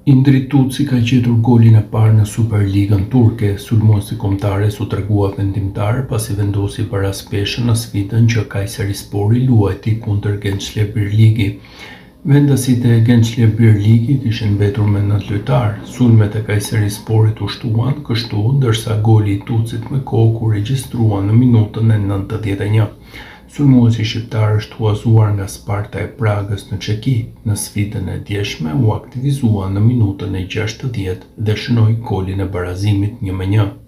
Indri Tutsi ka gjetur golin e parë në Superligën turke. Sulmuesi kombëtares u tregua vendimtar pasi vendosi para speshën në sfidën që Kayserispori luajti kundër Gençlerbirligi. Vendasit e Gençlerbirligit ishin mbetur me 9 lojtar. Sulmet e Kayserisporit u shtuan kështu, ndërsa goli i Tutsit me kokë u regjistrua në minutën e 91. Sulmuesi shqiptar është huazuar nga Sparta e Pragës në Çeki. Në sfidën e djeshme u aktivizua në minutën e 60 dhe shënoi golin e barazimit 1-1.